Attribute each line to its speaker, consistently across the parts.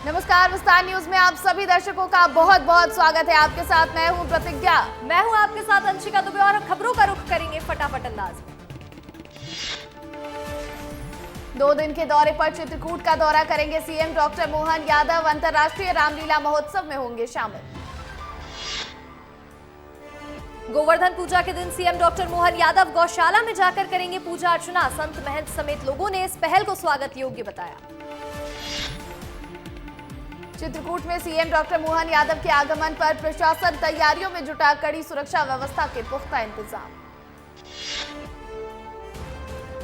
Speaker 1: नमस्कार, विस्तार न्यूज में आप सभी दर्शकों का बहुत बहुत स्वागत है। आपके साथ मैं हूं प्रतिज्ञा।
Speaker 2: मैं हूं आपके साथ अंशिका दुबे और खबरों का रुख करेंगे फटाफट अंदाज में।
Speaker 1: 2 दिन के दौरे पर चित्रकूट का दौरा करेंगे सीएम डॉक्टर मोहन यादव। अंतर्राष्ट्रीय रामलीला महोत्सव में होंगे शामिल।
Speaker 2: गोवर्धन पूजा के दिन सीएम डॉक्टर मोहन यादव गौशाला में जाकर करेंगे पूजा अर्चना। संत महंत समेत लोगों ने इस पहल को स्वागत योग्य बताया।
Speaker 1: चित्रकूट में सीएम डॉक्टर मोहन यादव के आगमन पर प्रशासन तैयारियों में जुटा। कड़ी सुरक्षा व्यवस्था के पुख्ता इंतजाम।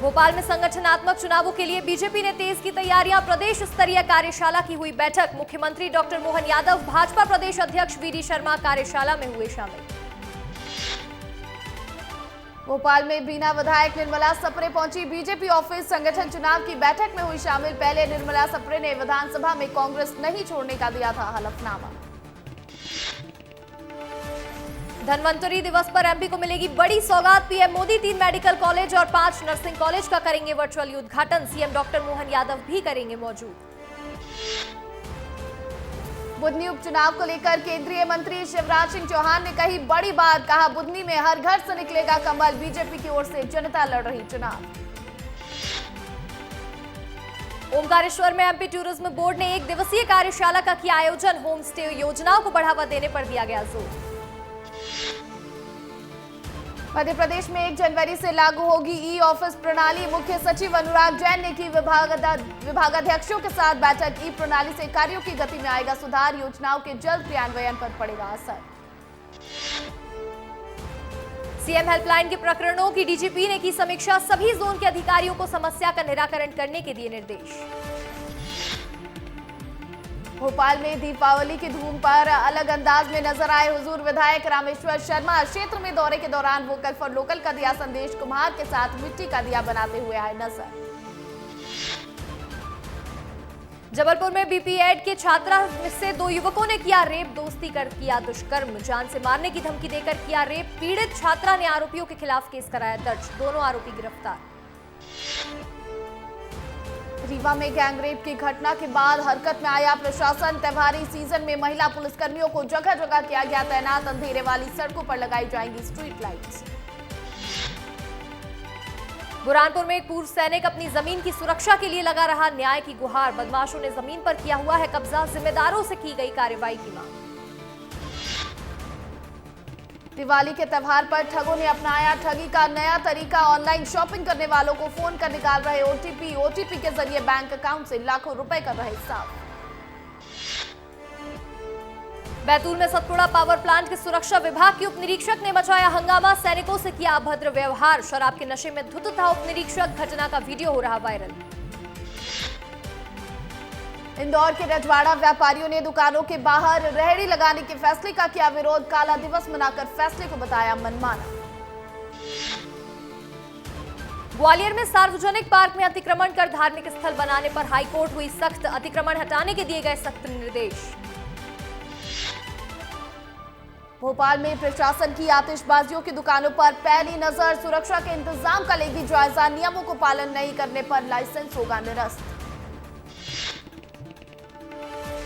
Speaker 2: भोपाल में संगठनात्मक चुनावों के लिए बीजेपी ने तेज की तैयारियां। प्रदेश स्तरीय कार्यशाला की हुई बैठक। मुख्यमंत्री डॉक्टर मोहन यादव, भाजपा प्रदेश अध्यक्ष वीडी शर्मा कार्यशाला में हुए शामिल।
Speaker 1: भोपाल में बीना विधायक निर्मला सप्रे पहुंची बीजेपी ऑफिस। संगठन चुनाव की बैठक में हुई शामिल। पहले निर्मला सप्रे ने विधानसभा में कांग्रेस नहीं छोड़ने का दिया था हलफनामा।
Speaker 2: धन्वंतरि दिवस पर एमपी को मिलेगी बड़ी सौगात। पीएम मोदी 3 मेडिकल कॉलेज और 5 नर्सिंग कॉलेज का करेंगे वर्चुअली उद्घाटन। सीएम डॉक्टर मोहन यादव भी करेंगे मौजूद।
Speaker 1: बुधनी उपचुनाव को लेकर केंद्रीय मंत्री शिवराज सिंह चौहान ने कही बड़ी बात। कहा, बुधनी में हर घर से निकलेगा कमल। बीजेपी की ओर से जनता लड़ रही चुनाव।
Speaker 2: ओमकारेश्वर में एमपी टूरिज्म बोर्ड ने 1 दिवसीय कार्यशाला का किया आयोजन। होम स्टे योजनाओं को बढ़ावा देने पर दिया गया जोर।
Speaker 1: मध्य प्रदेश में 1 जनवरी से लागू होगी ई ऑफिस प्रणाली। मुख्य सचिव अनुराग जैन ने की विभागाध्यक्षों के साथ बैठक। ई प्रणाली से कार्यों की गति में आएगा सुधार। योजनाओं के जल्द क्रियान्वयन पर पड़ेगा असर।
Speaker 2: सीएम हेल्पलाइन के प्रकरणों की डीजीपी ने की समीक्षा। सभी जोन के अधिकारियों को समस्या का निराकरण करने के दिए निर्देश।
Speaker 1: भोपाल में दीपावली की धूम पर अलग अंदाज में नजर आए हुजूर विधायक रामेश्वर शर्मा। क्षेत्र में दौरे के दौरान वोकल फॉर लोकल का दिया संदेश। कुम्हार के साथ मिट्टी का दिया बनाते हुए आए नजर।
Speaker 2: जबलपुर में बीपीएड के छात्रा से 2 युवकों ने किया रेप। दोस्ती कर किया दुष्कर्म। जान से मारने की धमकी देकर किया रेप। पीड़ित छात्रा ने आरोपियों के खिलाफ केस कराया दर्ज। दोनों आरोपी गिरफ्तार।
Speaker 1: रीवा में गैंगरेप की घटना के बाद हरकत में आया प्रशासन। त्योहारी सीजन में महिला पुलिसकर्मियों को जगह जगह किया गया तैनात। अंधेरे वाली सड़कों पर लगाई जाएंगी स्ट्रीट लाइट्स।
Speaker 2: बुरहानपुर में एक पूर्व सैनिक अपनी जमीन की सुरक्षा के लिए लगा रहा। न्याय की गुहार। बदमाशों ने जमीन पर किया हुआ है कब्जा। जिम्मेदारों से की गई कार्रवाई की मांग।
Speaker 1: दिवाली के त्यौहार पर ठगों ने अपनाया ठगी का नया तरीका। ऑनलाइन शॉपिंग करने वालों को फोन कर निकाल रहे ओटीपी के जरिए बैंक अकाउंट से लाखों रुपए कर रहे साफ।
Speaker 2: बैतूल में सतपुड़ा पावर प्लांट के सुरक्षा विभाग के उप निरीक्षक ने मचाया हंगामा। सैनिकों से किया अभद्र व्यवहार। शराब के नशे में धुत था उप निरीक्षक। घटना का वीडियो हो रहा वायरल।
Speaker 1: इंदौर के रजवाड़ा व्यापारियों ने दुकानों के बाहर रेहड़ी लगाने के फैसले का किया विरोध। काला दिवस मनाकर फैसले को बताया मनमाना।
Speaker 2: ग्वालियर में सार्वजनिक पार्क में अतिक्रमण कर धार्मिक स्थल बनाने पर हाईकोर्ट हुई सख्त। अतिक्रमण हटाने के दिए गए सख्त निर्देश।
Speaker 1: भोपाल में प्रशासन की आतिशबाजियों की दुकानों पर पैनी नजर। सुरक्षा के इंतजाम का लेगी जायजा। नियमों को पालन नहीं करने पर लाइसेंस होगा निरस्त।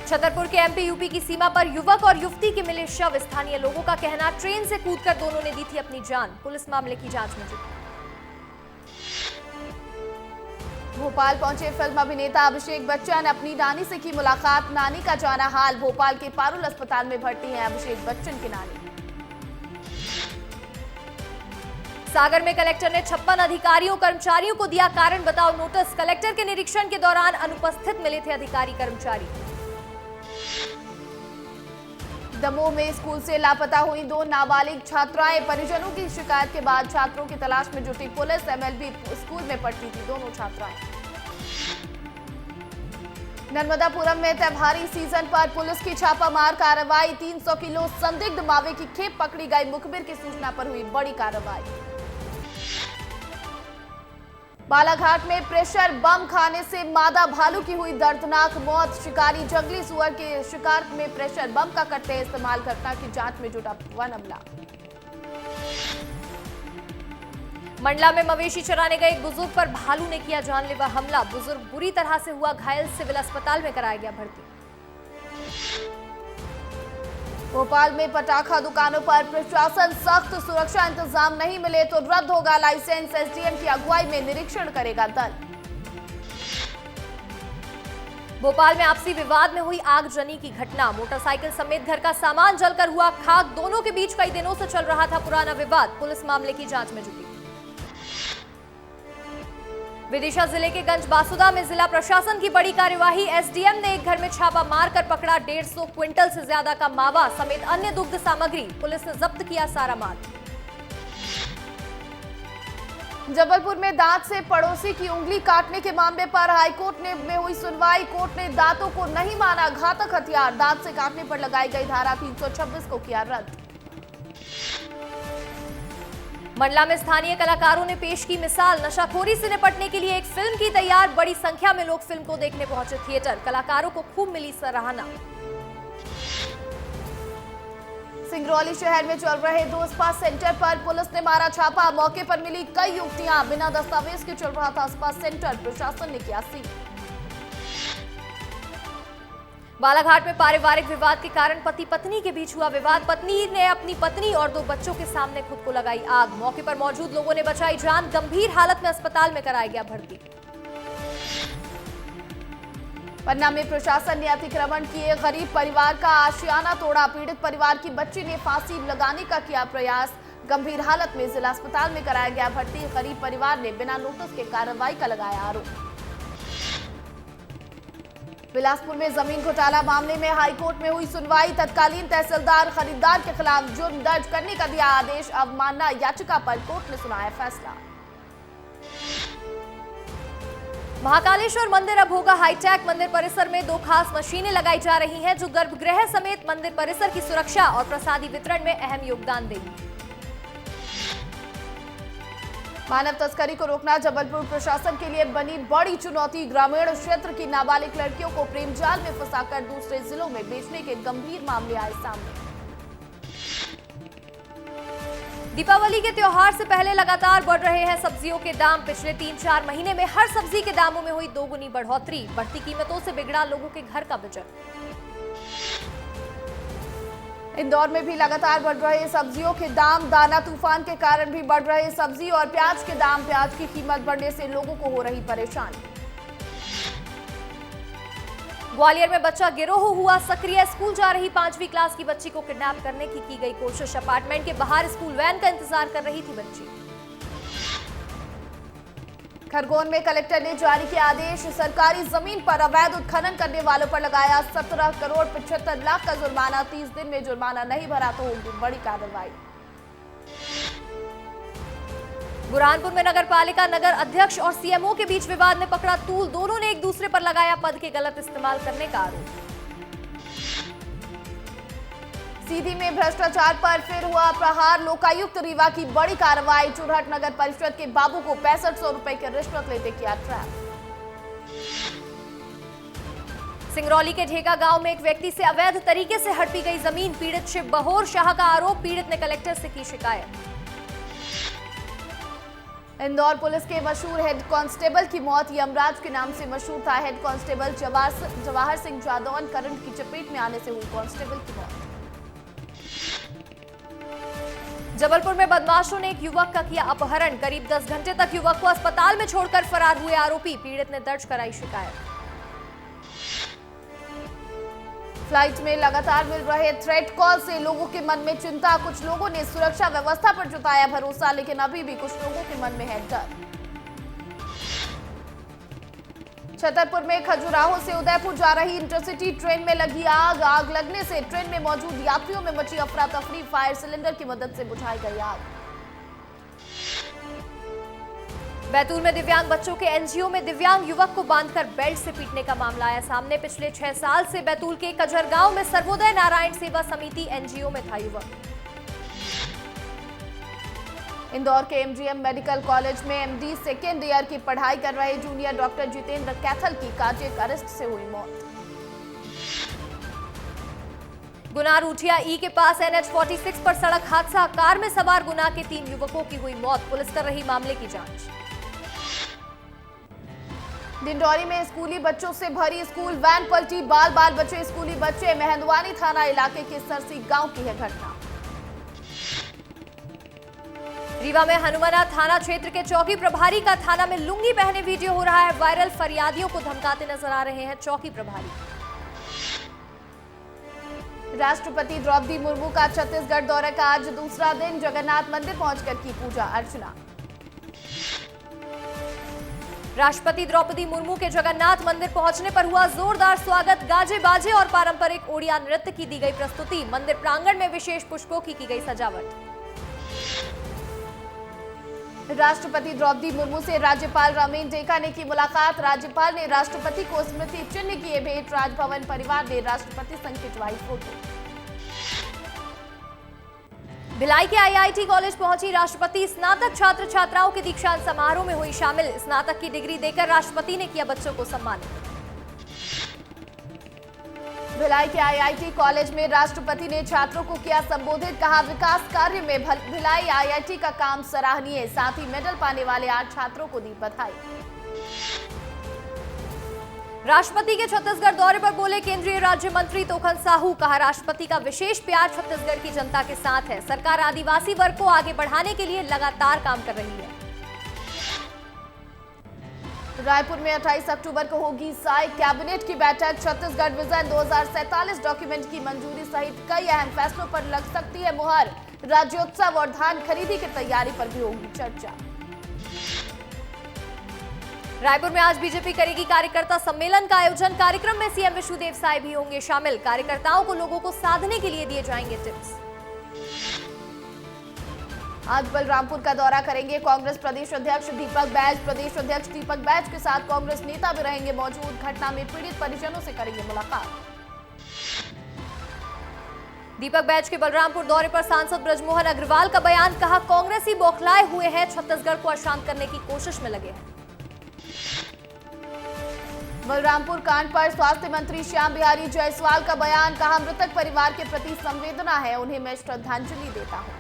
Speaker 2: छतरपुर के एमपी यूपी की सीमा पर युवक और युवती के मिले शव। स्थानीय लोगों का कहना, ट्रेन से कूदकर दोनों ने दी थी अपनी जान। पुलिस मामले की जांच में जुटी।
Speaker 1: भोपाल पहुंचे फिल्म अभिनेता अभिषेक बच्चन। अपनी नानी से की मुलाकात। नानी का जाना हाल। भोपाल के पारुल अस्पताल में भर्ती हैं अभिषेक बच्चन की नानी।
Speaker 2: सागर में कलेक्टर ने 56 अधिकारियों कर्मचारियों को दिया कारण बताओ नोटिस। कलेक्टर के निरीक्षण के दौरान अनुपस्थित मिले थे अधिकारी कर्मचारी।
Speaker 1: दमोह में स्कूल से लापता हुई 2 नाबालिग छात्राएं। परिजनों की शिकायत के बाद छात्रों की तलाश में जुटी पुलिस। एमएलबी स्कूल में पढ़ती थी दोनों छात्राएं। नर्मदापुरम में त्योहारी सीजन पर पुलिस की छापामार कार्रवाई। 300 किलो संदिग्ध मावे की खेप पकड़ी गई। मुखबिर की सूचना पर हुई बड़ी कार्रवाई। बालाघाट में प्रेशर बम खाने से मादा भालू की हुई दर्दनाक मौत। शिकारी जंगली सुअर के शिकार में प्रेशर बम का करते इस्तेमाल। घटना की जांच में जुटा वन अमला।
Speaker 2: मंडला में मवेशी चराने गए एक बुजुर्ग पर भालू ने किया जानलेवा हमला। बुजुर्ग बुरी तरह से हुआ घायल। सिविल अस्पताल में कराया गया भर्ती।
Speaker 1: भोपाल में पटाखा दुकानों पर प्रशासन सख्त, सुरक्षा इंतजाम नहीं मिले तो रद्द होगा लाइसेंस। एसडीएम की अगुवाई में निरीक्षण करेगा दल।
Speaker 2: भोपाल में आपसी विवाद में हुई आगजनी की घटना, मोटरसाइकिल समेत घर का सामान जलकर हुआ खाक। दोनों के बीच कई दिनों से चल रहा था पुराना विवाद, पुलिस मामले की जांच में जुटी। विदिशा जिले के गंजबासुदा में जिला प्रशासन की बड़ी कार्यवाही, एसडीएम ने एक घर में छापा मारकर पकड़ा 150 क्विंटल से ज्यादा का मावा समेत अन्य दुग्ध सामग्री, पुलिस ने जब्त किया सारा माल।
Speaker 1: जबलपुर में दांत से पड़ोसी की उंगली काटने के मामले पर हाईकोर्ट में हुई सुनवाई। कोर्ट ने दांतों को नहीं माना घातक हथियार, दांत से काटने पर लगाई गई धारा 326 को किया रद्द।
Speaker 2: मंडला में स्थानीय कलाकारों ने पेश की मिसाल, नशाखोरी से निपटने के लिए एक फिल्म की तैयार। बड़ी संख्या में लोग फिल्म को देखने पहुंचे थिएटर, कलाकारों को खूब मिली सराहना।
Speaker 1: सिंगरौली शहर में चल रहे 2 स्पा सेंटर पर पुलिस ने मारा छापा, मौके पर मिली कई युवतियां, बिना दस्तावेज के चल रहा था स्पा सेंटर, प्रशासन ने किया सील।
Speaker 2: बालाघाट में पारिवारिक विवाद के कारण पति पत्नी के बीच हुआ विवाद, पत्नी ने अपनी पत्नी और 2 बच्चों के सामने खुद को लगाई आग, मौके पर मौजूद लोगों ने बचाई जान, गंभीर हालत में अस्पताल में कराया गया भर्ती।
Speaker 1: पन्ना में प्रशासन ने अतिक्रमण किए गरीब परिवार का आशियाना तोड़ा, पीड़ित परिवार की बच्ची ने फांसी लगाने का किया प्रयास, गंभीर हालत में जिला अस्पताल में कराया गया भर्ती। गरीब परिवार ने बिना नोटिस के कार्रवाई का लगाया आरोप। बिलासपुर में जमीन घोटाला मामले में हाईकोर्ट में हुई सुनवाई, तत्कालीन तहसीलदार खरीदार के खिलाफ जुर्म दर्ज करने का दिया आदेश, अवमानना याचिका पर कोर्ट ने सुनाया फैसला।
Speaker 2: महाकालेश्वर मंदिर अब होगा हाईटेक, मंदिर परिसर में 2 खास मशीनें लगाई जा रही हैं जो गर्भगृह समेत मंदिर परिसर की सुरक्षा और प्रसादी वितरण में अहम योगदान देंगी। मानव तस्करी को रोकना जबलपुर प्रशासन के लिए बनी बड़ी चुनौती, ग्रामीण क्षेत्र की नाबालिग लड़कियों को प्रेम जाल में फंसाकर दूसरे जिलों में बेचने के गंभीर मामले आए सामने। दीपावली के त्योहार से पहले लगातार बढ़ रहे हैं सब्जियों के दाम, पिछले 3-4 महीने में हर सब्जी के दामों में हुई 2 गुनी बढ़ोतरी, बढ़ती कीमतों से बिगड़ा लोगों के घर का बजट। इंदौर में भी लगातार बढ़ रहे सब्जियों के दाम, दाना तूफान के कारण भी बढ़ रहे सब्जी और प्याज के दाम, प्याज की कीमत बढ़ने से लोगों को हो रही परेशानी। ग्वालियर में बच्चा गिरोह हुआ सक्रिय, स्कूल जा रही 5वीं क्लास की बच्ची को किडनैप करने की गई कोशिश, अपार्टमेंट के बाहर स्कूल वैन का इंतजार कर रही थी बच्ची। खरगोन में कलेक्टर ने जारी किया आदेश, सरकारी जमीन पर अवैध उत्खनन करने वालों पर लगाया 17 करोड़ 75 लाख का जुर्माना, 30 दिन में जुर्माना नहीं भरा तो होगी बड़ी कार्रवाई। बुरहानपुर में नगरपालिका नगर अध्यक्ष और सीएमओ के बीच विवाद ने पकड़ा तूल, दोनों ने एक दूसरे पर लगाया पद के गलत इस्तेमाल करने का आरोप। सीधी में भ्रष्टाचार पर फिर हुआ प्रहार, लोकायुक्त रीवा की बड़ी कार्रवाई, चुरहट नगर परिषद के बाबू को 6500 रुपए की रिश्वत लेते किया ट्रैप। सिंगरौली के ढेगा गांव में एक व्यक्ति से अवैध तरीके से हड़पी गई जमीन, पीड़ित शिव बहोर शाह का आरोप, पीड़ित ने कलेक्टर से की शिकायत। इंदौर पुलिस के मशहूर हेड कांस्टेबल की मौत, यमराज के नाम से मशहूर था head constable Jawahar Singh Jadaun, current की चपेट में आने से हुई कांस्टेबल की मौत। जबलपुर में बदमाशों ने एक युवक का किया अपहरण, करीब 10 घंटे तक युवक को अस्पताल में छोड़कर फरार हुए आरोपी, पीड़ित ने दर्ज कराई शिकायत। फ्लाइट में लगातार मिल रहे थ्रेट कॉल से लोगों के मन में चिंता, कुछ लोगों ने सुरक्षा व्यवस्था पर जताया भरोसा, लेकिन अभी भी कुछ लोगों के मन में है डर। छतरपुर में खजुराहो से उदयपुर जा रही इंटरसिटी ट्रेन में लगी आग, आग लगने से ट्रेन में मौजूद यात्रियों में मची अफरा तफरी, फायर सिलेंडर की मदद से बुझाई गई आग। बैतूल में दिव्यांग बच्चों के एनजीओ में दिव्यांग युवक को बांधकर बेल्ट से पीटने का मामला आया सामने, पिछले 6 साल से बैतूल के कजरगांव में सर्वोदय नारायण सेवा समिति एनजीओ में था युवक। इंदौर के एमजीएम मेडिकल कॉलेज में एमडी सेकेंड ईयर की पढ़ाई कर रहे जूनियर डॉक्टर जितेंद्र कैथल की कार्डियक अरेस्ट से हुई मौत। गुना रूठिया ई के पास NH46 पर सड़क हादसा, कार में सवार गुना के 3 युवकों की हुई मौत, पुलिस कर रही मामले की जांच।
Speaker 1: डिंडौरी में स्कूली बच्चों से भरी स्कूल वैन पलटी, बाल बाल बचे स्कूली बच्चे। मेहंदवानी थाना इलाके के सरसी गांव की है घटना।
Speaker 2: रीवा में हनुमाना थाना क्षेत्र के चौकी प्रभारी का थाना में लुंगी पहने वीडियो हो रहा है वायरल। फरियादियों को धमकाते नजर आ रहे हैं चौकी प्रभारी।
Speaker 1: राष्ट्रपति द्रौपदी मुर्मू का छत्तीसगढ़ दौरे का आज दूसरा दिन। जगन्नाथ मंदिर पहुंचकर की पूजा अर्चना।
Speaker 2: राष्ट्रपति द्रौपदी मुर्मू के जगन्नाथ मंदिर पहुंचने पर हुआ जोरदार स्वागत। गाजे बाजे और पारंपरिक ओडिया नृत्य की दी गई प्रस्तुति। मंदिर प्रांगण में विशेष पुष्पों की गई सजावट।
Speaker 1: राष्ट्रपति द्रौपदी मुर्मू से राज्यपाल रमेन डेका ने की मुलाकात। राज्यपाल ने राष्ट्रपति को स्मृति चिन्ह किए भेंट। राजभवन परिवार ने राष्ट्रपति संग खिंचवाई फोटो।
Speaker 2: भिलाई के आईआईटी कॉलेज पहुंची राष्ट्रपति। स्नातक छात्र छात्राओं के दीक्षांत समारोह में हुई शामिल। स्नातक की डिग्री देकर राष्ट्रपति ने किया बच्चों को सम्मानित।
Speaker 1: भिलाई के आईआईटी कॉलेज में राष्ट्रपति ने छात्रों को किया संबोधित। कहा विकास कार्य में भिलाई आईआईटी का काम सराहनीय। साथ ही मेडल पाने वाले 8 छात्रों को दी बधाई।
Speaker 2: राष्ट्रपति के छत्तीसगढ़ दौरे पर बोले केंद्रीय राज्य मंत्री तोखन साहू। कहा राष्ट्रपति का विशेष प्यार छत्तीसगढ़ की जनता के साथ है। सरकार आदिवासी वर्ग को आगे बढ़ाने के लिए लगातार काम कर रही है।
Speaker 1: रायपुर में 28 अक्टूबर को होगी साई कैबिनेट की बैठक। छत्तीसगढ़ विजन 2047 डॉक्यूमेंट की मंजूरी सहित कई अहम फैसलों पर लग सकती है मुहर। राज्योत्सव और धान खरीदी की तैयारी पर भी होगी चर्चा।
Speaker 2: रायपुर में आज बीजेपी करेगी कार्यकर्ता सम्मेलन का आयोजन। कार्यक्रम में सीएम विष्णुदेव साय भी होंगे शामिल। कार्यकर्ताओं को लोगों को साधने के लिए दिए जाएंगे टिप्स।
Speaker 1: आज बलरामपुर का दौरा करेंगे कांग्रेस प्रदेश अध्यक्ष दीपक बैज। प्रदेश अध्यक्ष दीपक बैज के साथ कांग्रेस नेता भी रहेंगे मौजूद। घटना में पीड़ित परिजनों से करेंगे मुलाकात।
Speaker 2: दीपक बैज के बलरामपुर दौरे पर सांसद ब्रजमोहन अग्रवाल का बयान। कहा कांग्रेसी बौखलाए हुए हैं, छत्तीसगढ़ को अशांत करने की कोशिश में लगे हैं।
Speaker 1: बलरामपुर कांड पर स्वास्थ्य मंत्री श्याम बिहारी जायसवाल का बयान। कहा मृतक परिवार के प्रति संवेदना है, उन्हें मैं श्रद्धांजलि देता हूं।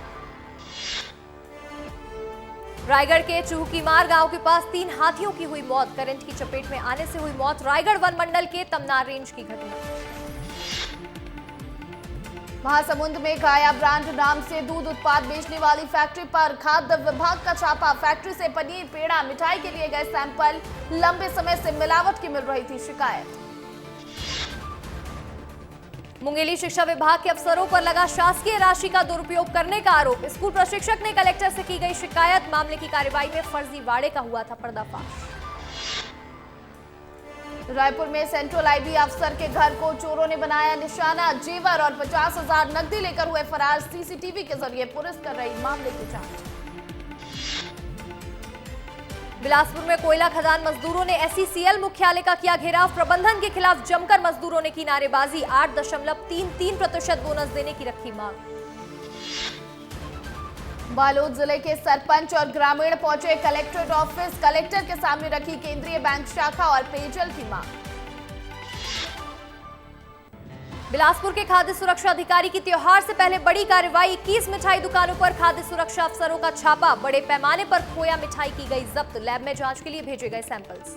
Speaker 2: रायगढ़ के चूहकीमार गांव के पास 3 हाथियों की हुई मौत। करंट की चपेट में आने से हुई मौत। रायगढ़ वन मंडल के तमनार रेंज की घटना।
Speaker 1: महासमुंद में काया ब्रांड नाम से दूध उत्पाद बेचने वाली फैक्ट्री पर खाद्य विभाग का छापा। फैक्ट्री से पनीर, पेड़ा, मिठाई के लिए गए सैंपल। लंबे समय से मिलावट की मिल रही थी शिकायत।
Speaker 2: मुंगेली शिक्षा विभाग के अफसरों पर लगा शासकीय राशि का दुरुपयोग करने का आरोप। स्कूल प्रशिक्षक ने कलेक्टर से की गई शिकायत। मामले की कार्रवाई में फर्जीवाड़े का हुआ था पर्दाफाश। रायपुर में सेंट्रल आईबी अफसर के घर को चोरों ने बनाया निशाना। जेवर और 50,000 नकदी लेकर हुए फरार। सीसीटीवी के जरिए पुलिस कर रही मामले की जांच। बिलासपुर में कोयला खदान मजदूरों ने एसईसीएल मुख्यालय का किया घेराव। प्रबंधन के खिलाफ जमकर मजदूरों ने की नारेबाजी। 8.33% बोनस देने की रखी मांग। बालोद जिले के सरपंच और ग्रामीण पहुंचे कलेक्ट्रेट ऑफिस। कलेक्टर के सामने रखी केंद्रीय बैंक शाखा और पेयजल की मांग। बिलासपुर के खाद्य सुरक्षा अधिकारी की त्योहार से पहले बड़ी कार्रवाई। 21 मिठाई दुकानों पर खाद्य सुरक्षा अफसरों का छापा। बड़े पैमाने पर खोया मिठाई की गई जब्त। लैब में जांच के लिए भेजे गए सैंपल्स।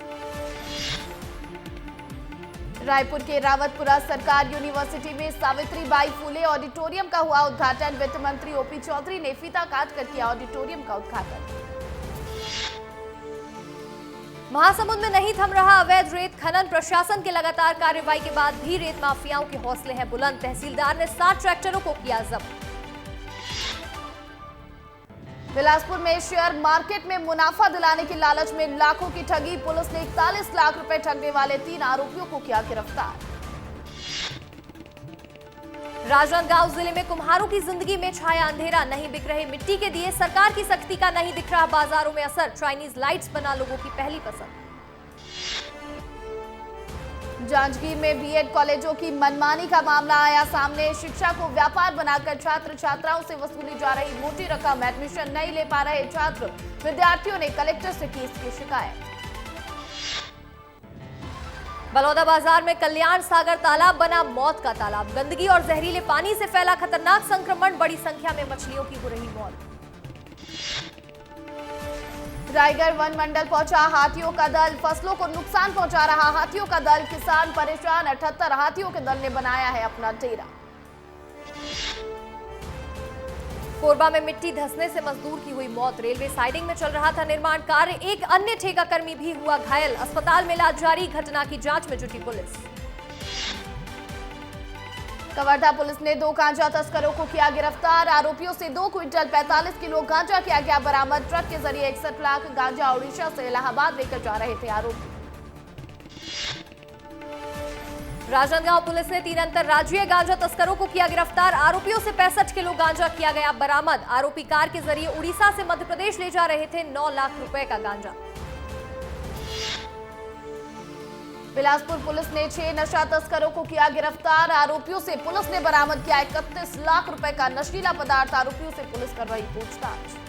Speaker 2: रायपुर के रावतपुरा सरकार यूनिवर्सिटी में सावित्रीबाई फूले ऑडिटोरियम का हुआ उद्घाटन। वित्त मंत्री ओपी चौधरी ने फीता काटकर किया ऑडिटोरियम का उद्घाटन। महासमुंद में नहीं थम रहा अवैध रेत खनन। प्रशासन के लगातार कार्रवाई के बाद भी रेत माफियाओं के हौसले हैं बुलंद। तहसीलदार ने 7 ट्रैक्टरों को किया जब्त। बिलासपुर में शेयर मार्केट में मुनाफा दिलाने की लालच में लाखों की ठगी। पुलिस ने 41 लाख रुपए ठगने वाले 3 आरोपियों को किया गिरफ्तार। राजनांदगांव जिले में कुम्हारों की जिंदगी में छाया अंधेरा। नहीं बिक रहे मिट्टी के दिए। सरकार की सख्ती का नहीं दिख रहा बाजारों में असर। चाइनीज लाइट्स बना लोगों की पहली पसंद। जांजगीर में बीएड कॉलेजों की मनमानी का मामला आया सामने। शिक्षा को व्यापार बनाकर छात्र छात्राओं से वसूली जा रही मोटी रकम। एडमिशन नहीं ले पा रहे छात्र। विद्यार्थियों ने कलेक्टर से की इसकी शिकायत। बलौदा बाजार में कल्याण सागर तालाब बना मौत का तालाब। गंदगी और जहरीले पानी से फैला खतरनाक संक्रमण। बड़ी संख्या में मछलियों की हो रही मौत।
Speaker 1: रायगढ़ वन मंडल पहुंचा हाथियों का दल, फसलों को नुकसान पहुंचा रहा हाथियों का दल, किसान परेशान, 78 हाथियों के दल ने बनाया है अपना डेरा।
Speaker 2: कोरबा में मिट्टी धंसने से मजदूर की हुई मौत, रेलवे साइडिंग में चल रहा था निर्माण कार्य, एक अन्य ठेका कर्मी भी हुआ घायल, अस्पताल में इलाज जारी, घटना की जांच में जुटी पुलिस।
Speaker 1: कवर्धा पुलिस ने 2 गांजा तस्करों को किया गिरफ्तार, आरोपियों से 2 क्विंटल 45 किलो गांजा किया गया बरामद, ट्रक के जरिए 61 लाख गांजा उड़ीसा से इलाहाबाद लेकर जा रहे थे आरोपी।
Speaker 2: राजनांदगांव पुलिस ने 3 अंतरराज्यीय गांजा तस्करों को किया गिरफ्तार, आरोपियों से 65 किलो गांजा किया गया बरामद, आरोपी कार के जरिए उड़ीसा से मध्य प्रदेश ले जा रहे थे 9 लाख रुपए का गांजा।
Speaker 1: बिलासपुर पुलिस ने 6 नशा तस्करों को किया गिरफ्तार, आरोपियों से पुलिस ने बरामद किया 31 लाख रुपए का नशीला पदार्थ, आरोपियों से पुलिस कर रही पूछताछ।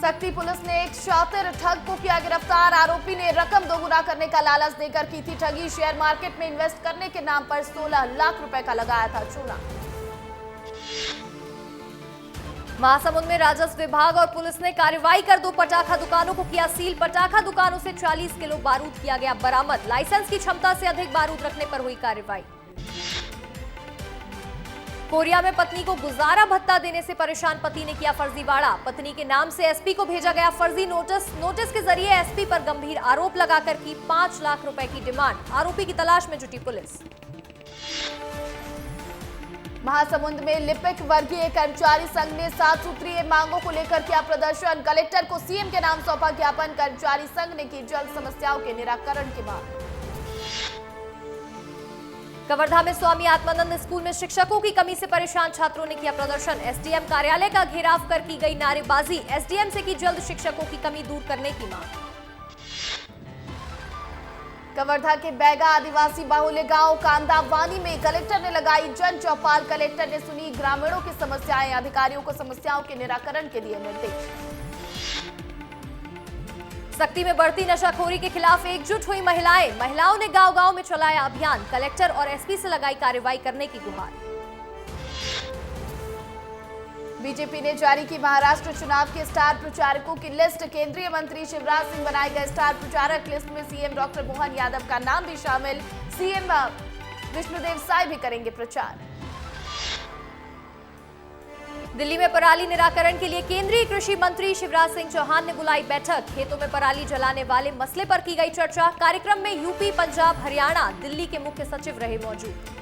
Speaker 1: सक्ती पुलिस ने एक शातिर ठग को किया गिरफ्तार, आरोपी ने रकम दोगुना करने का लालच देकर की थी ठगी, शेयर मार्केट में इन्वेस्ट करने के नाम पर 16 लाख रुपए का लगाया था चूना। महासमुंद में राजस्व विभाग और पुलिस ने कार्रवाई कर 2 पटाखा दुकानों को किया सील, पटाखा दुकानों से 40 किलो बारूद किया गया बरामद, लाइसेंस की क्षमता से अधिक बारूद रखने पर हुई कार्रवाई। कोरिया में पत्नी को गुजारा भत्ता देने से परेशान पति ने किया फर्जीवाड़ा, पत्नी के नाम से एसपी को भेजा गया फर्जी नोटिस के जरिए एसपी पर गंभीर आरोप लगाकर की 5 लाख रुपए की डिमांड, आरोपी की तलाश में जुटी पुलिस। महासमुंद में लिपिक वर्गीय कर्मचारी संघ ने 7 सूत्रीय मांगों को लेकर किया प्रदर्शन, कलेक्टर को सीएम के नाम सौंपा ज्ञापन, कर्मचारी संघ ने की जल्द समस्याओं के निराकरण की मांग।
Speaker 2: कवर्धा में स्वामी आत्मानंद स्कूल में शिक्षकों की कमी से परेशान छात्रों ने किया प्रदर्शन, एसडीएम कार्यालय का घेराव कर की गई नारेबाजी, एसडीएम से की जल्द शिक्षकों की कमी दूर करने की मांग।
Speaker 1: कवर्धा के बैगा आदिवासी बाहुल्य गांव कांदावानी में कलेक्टर ने लगाई जन चौपाल, कलेक्टर ने सुनी ग्रामीणों की समस्याएं, अधिकारियों को समस्याओं के निराकरण के दिए निर्देश।
Speaker 2: सक्ती में बढ़ती नशाखोरी के खिलाफ एकजुट हुई महिलाओं ने गांव-गांव में चलाया अभियान, कलेक्टर और एसपी से लगाई कार्रवाई करने की गुहार। बीजेपी ने जारी की महाराष्ट्र चुनाव के स्टार प्रचारकों की लिस्ट, केंद्रीय मंत्री शिवराज सिंह बनाए गए स्टार प्रचारक, लिस्ट में सीएम डॉक्टर मोहन यादव का नाम भी शामिल, सीएम विष्णुदेव साय भी करेंगे प्रचार। दिल्ली में पराली निराकरण के लिए केंद्रीय कृषि मंत्री शिवराज सिंह चौहान ने बुलाई बैठक, खेतों में पराली जलाने वाले मसले पर की गई चर्चा, कार्यक्रम में यूपी, पंजाब, हरियाणा, दिल्ली के मुख्य सचिव रहे मौजूद।